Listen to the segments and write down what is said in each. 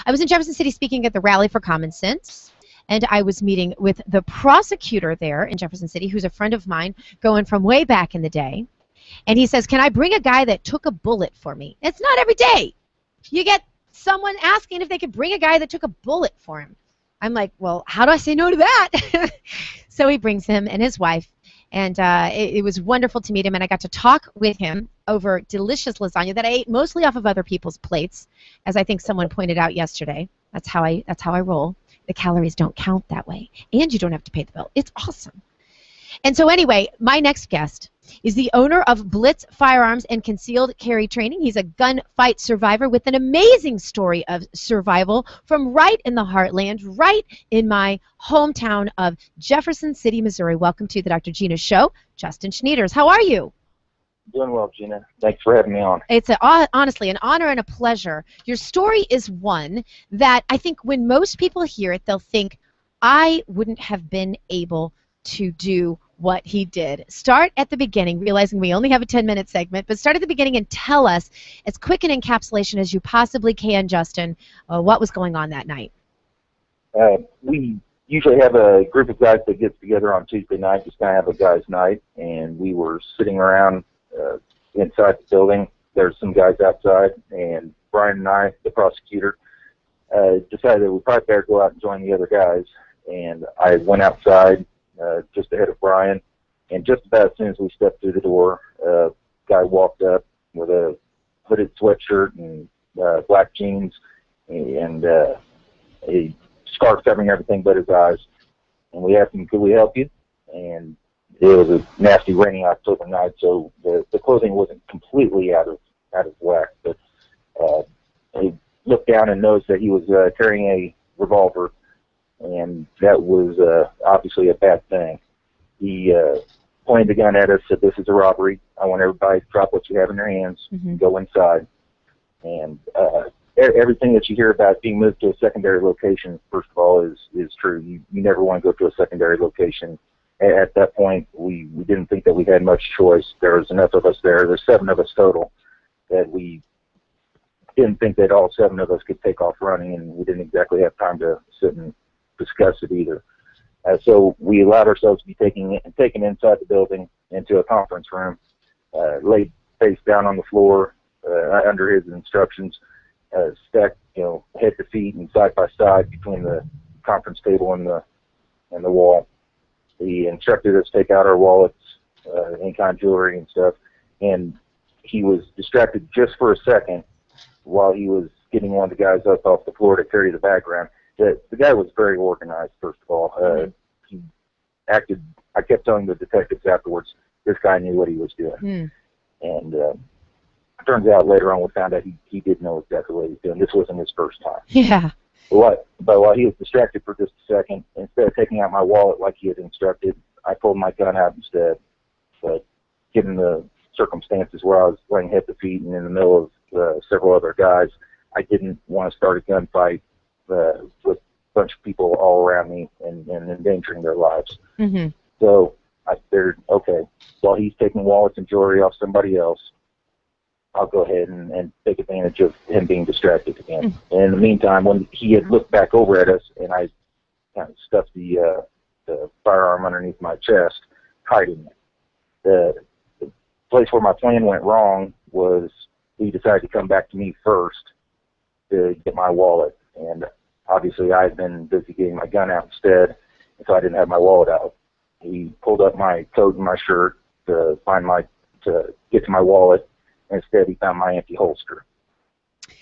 I was in Jefferson City speaking at the Rally for Common Sense, and I was meeting with the prosecutor there in Jefferson City, who's a friend of mine going from way back in the day. And he says, can I bring a guy that took a bullet for me? It's not every day you get someone asking if they could bring a guy that took a bullet for him. I'm like, well, how do I say no to that? So he brings him and his wife, and it was wonderful to meet him, and I got to talk with him over delicious lasagna that I ate mostly off of other people's plates, as I think someone pointed out yesterday. That's how I roll. The calories don't count that way, and you don't have to pay the bill. It's awesome. And so anyway, my next guest is the owner of Blitz Firearms and Concealed Carry Training. He's a gunfight survivor with an amazing story of survival from right in the heartland, right in my hometown of Jefferson City, Missouri. Welcome to the Dr. Gina Show, Justin Schneiders. How are you? Doing well, Gina. Thanks for having me on. It's honestly an honor and a pleasure. Your story is one that I think when most people hear it, they'll think, I wouldn't have been able to do what he did. Start at the beginning, realizing we only have a 10-minute segment, but start at the beginning and tell us, as quick an encapsulation as you possibly can, Justin, what was going on that night. We usually have a group of guys that gets together on Tuesday night, just kind of have a guys' night, and we were sitting around inside the building. There's some guys outside, and Brian and I, the prosecutor, decided that we probably better go out and join the other guys, and I went outside just ahead of Brian, and just about as soon as we stepped through the door, a guy walked up with a hooded sweatshirt and black jeans and a scarf covering everything but his eyes. And we asked him, could we help you? And it was a nasty rainy October night, so the clothing wasn't completely out of whack. But he looked down and noticed that he was carrying a revolver, and that was obviously a bad thing. He pointed the gun at us, said, this is a robbery. I want everybody to drop what you have in their hands and go inside. And everything that you hear about being moved to a secondary location, first of all, is true. You never want to go to a secondary location. At that point, we didn't think that we had much choice. There was enough of us there. There's 7 of us total, that we didn't think that all 7 of us could take off running, and we didn't exactly have time to sit and discuss it either. So we allowed ourselves to be taken inside the building into a conference room, laid face down on the floor under his instructions, stacked, head to feet and side by side between the conference table and the wall. He instructed us to take out our wallets, in-kind jewelry and stuff, and he was distracted just for a second while he was getting one of the guys up off the floor to carry the bag around. The guy was very organized, first of all. He acted, I kept telling the detectives afterwards, this guy knew what he was doing. And it turns out later on we found out he did know exactly what he was doing. This wasn't his first time. Yeah. But while he was distracted for just a second, instead of taking out my wallet like he had instructed, I pulled my gun out instead. But given the circumstances where I was laying head to feet and in the middle of several other guys, I didn't want to start a gunfight with a bunch of people all around me and endangering their lives. So I figured, okay, while he's taking wallets and jewelry off somebody else, I'll go ahead and take advantage of him being distracted again. And in the meantime, when he had looked back over at us, and I kind of stuffed the firearm underneath my chest, hiding it. The place where my plan went wrong was he decided to come back to me first to get my wallet. And obviously I had been busy getting my gun out instead, and so I didn't have my wallet out. He pulled up my coat and my shirt to get to my wallet. Instead, he found my empty holster.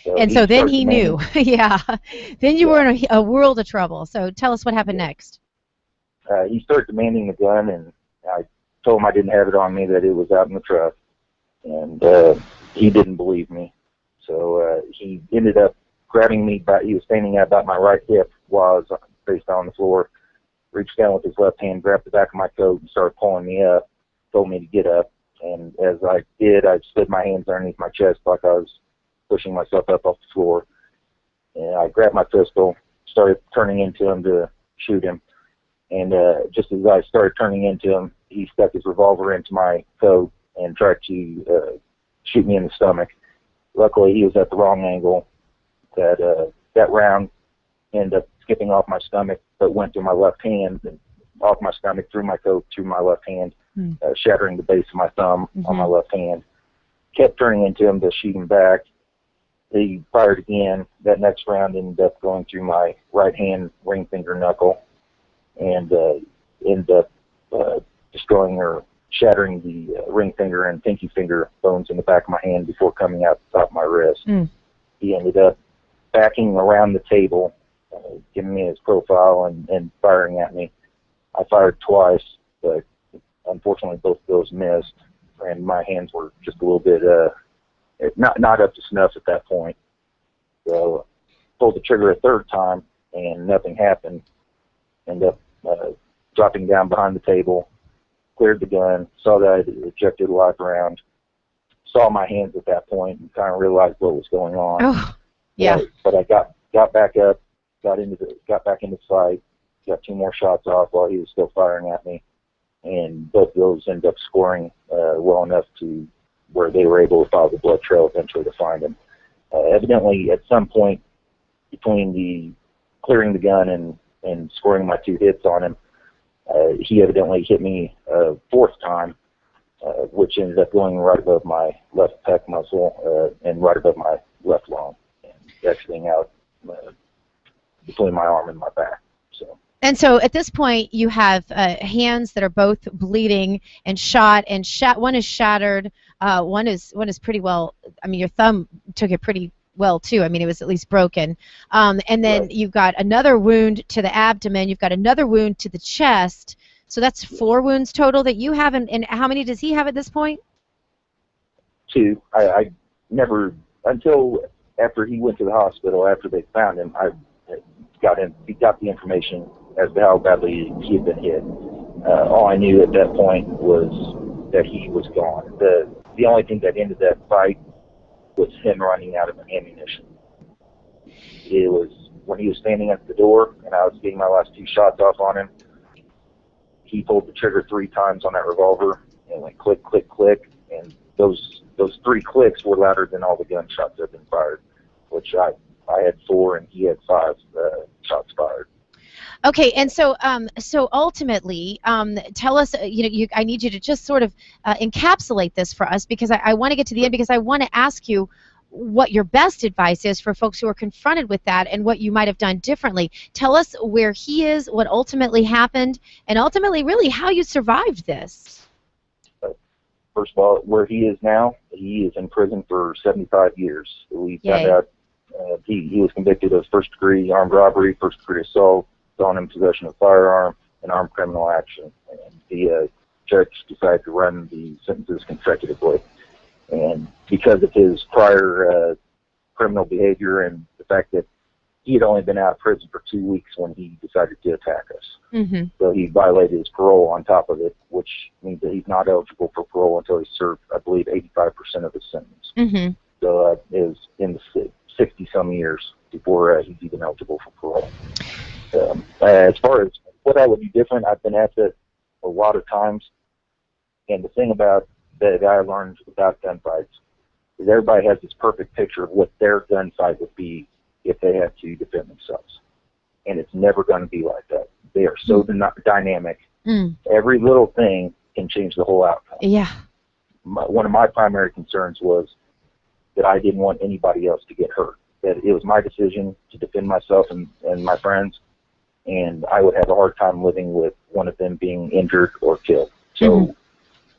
So then he knew. Yeah. Then you were in a world of trouble. So tell us what happened next. He started demanding the gun, and I told him I didn't have it on me, that it was out in the truck. And he didn't believe me. So he ended up grabbing me he was standing at about my right hip while I was face down on the floor, reached down with his left hand, grabbed the back of my coat, and started pulling me up, told me to get up. And as I did, I slid my hands underneath my chest like I was pushing myself up off the floor. And I grabbed my pistol, started turning into him to shoot him. And just as I started turning into him, he stuck his revolver into my coat and tried to shoot me in the stomach. Luckily, he was at the wrong angle, that that round ended up skipping off my stomach, but went through my left hand and off my stomach, through my coat, through my left hand, shattering the base of my thumb on my left hand. Kept turning into him to shoot him back. He fired again. That next round ended up going through my right hand ring finger knuckle and ended up destroying or shattering the ring finger and pinky finger bones in the back of my hand before coming out the top of my wrist. He ended up backing around the table, giving me his profile and firing at me. I fired twice, but unfortunately both of those missed, and my hands were just a little bit not up to snuff at that point. So pulled the trigger a third time, and nothing happened. Ended up dropping down behind the table, cleared the gun, saw that I had ejected a live round, saw my hands at that point, and kind of realized what was going on. Oh, yeah. But I got back up, got back into the fight, got 2 more shots off while he was still firing at me, and both of those ended up scoring well enough to where they were able to follow the blood trail eventually to find him. Evidently, at some point between the clearing the gun and scoring my 2 hits on him, he evidently hit me a 4th time, which ended up going right above my left pec muscle and right above my left lung, and exiting out between my arm and my back. And so at this point, you have hands that are both bleeding and shot, and one is shattered. One is pretty well. I mean, your thumb took it pretty well too. I mean, it was at least broken. And then you've got another wound to the abdomen. You've got another wound to the chest. So that's 4 wounds total that you have. And how many does he have at this point? 2. I never, until after he went to the hospital, after they found him, he got the information as to how badly he had been hit. All I knew at that point was that he was gone. The only thing that ended that fight was him running out of ammunition. It was when he was standing at the door and I was getting my last 2 shots off on him. He pulled the trigger 3 times on that revolver and went click, click, click, and those 3 clicks were louder than all the gunshots that had been fired, which I had 4 and he had 5 shots fired. Okay, and so ultimately, tell us. I need you to just sort of encapsulate this for us, because I want to get to the end, because I want to ask you what your best advice is for folks who are confronted with that and what you might have done differently. Tell us where he is, what ultimately happened, and ultimately, really, how you survived this. First of all, where he is now, he is in prison for 75 years. We found out he was convicted of first-degree armed robbery, first-degree assault, felon in possession of a firearm, and armed criminal action. And the judge decided to run the sentences consecutively. And because of his prior criminal behavior and the fact that he had only been out of prison for 2 weeks when he decided to attack us. So he violated his parole on top of it, which means that he's not eligible for parole until he's served, I believe, 85% of his sentence. So it was in the 60-some years before he's even eligible for parole. As far as what I would do different, I've been at it a lot of times, and the thing about that I learned about gunfights is everybody has this perfect picture of what their gunfight would be if they had to defend themselves, and it's never going to be like that. They are so dynamic. Every little thing can change the whole outcome. One of my primary concerns was that I didn't want anybody else to get hurt, that it was my decision to defend myself and my friends, and I would have a hard time living with one of them being injured or killed. So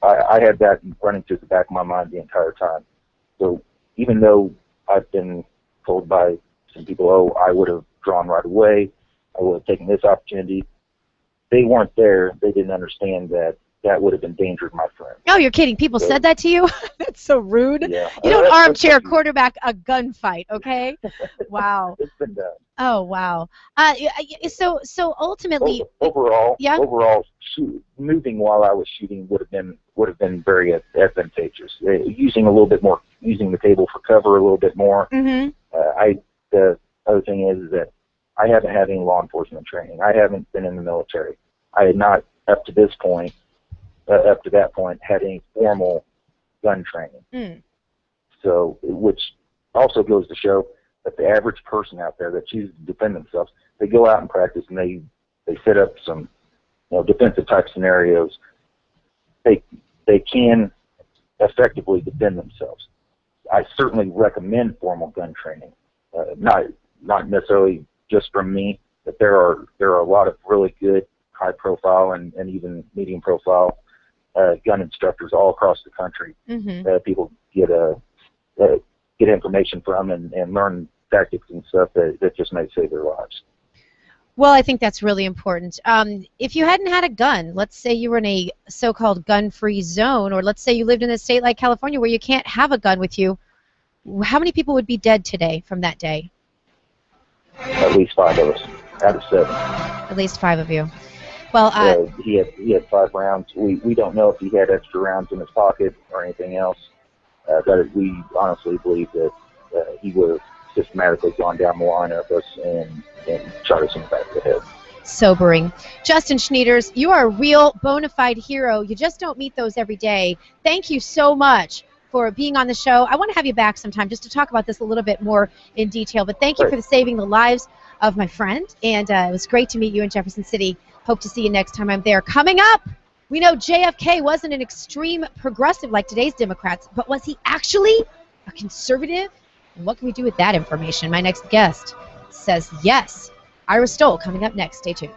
I had that running through the back of my mind the entire time. So even though I've been told by some people, oh, I would have drawn right away, I would have taken this opportunity, they weren't there. They didn't understand that that would have endangered my friend. Oh, you're kidding. People said that to you? That's so rude. Yeah. You don't armchair quarterback a gunfight, okay? Wow. It's been done. Oh, wow. So ultimately, overall, moving while I was shooting would have been very advantageous. Using the table for cover a little bit more. The other thing is that I haven't had any law enforcement training. I haven't been in the military. I had not up to that point had any formal gun training. So, which also goes to show But the average person out there that chooses to defend themselves, they go out and practice, and they set up some, defensive type scenarios. They can effectively defend themselves. I certainly recommend formal gun training, not necessarily just from me, but there are a lot of really good high profile and even medium profile gun instructors all across the country that people get information from and learn tactics and stuff that just may save their lives. Well, I think that's really important. If you hadn't had a gun, let's say you were in a so-called gun-free zone, or let's say you lived in a state like California where you can't have a gun with you, how many people would be dead today from that day? At least 5 of us out of 7. At least 5 of you. Well, he had 5 rounds. We don't know if he had extra rounds in his pocket or anything else, but we honestly believe that he would have systematically gone down the line of us and shot us in the back of the head. Sobering. Justin Schneiders, you are a real bona fide hero. You just don't meet those every day. Thank you so much for being on the show. I want to have you back sometime just to talk about this a little bit more in detail, but thank you for saving the lives of my friend, and it was great to meet you in Jefferson City. Hope to see you next time I'm there. Coming up, we know JFK wasn't an extreme progressive like today's Democrats, but was he actually a conservative? And what can we do with that information? My next guest says yes. Ira Stoll coming up next. Stay tuned.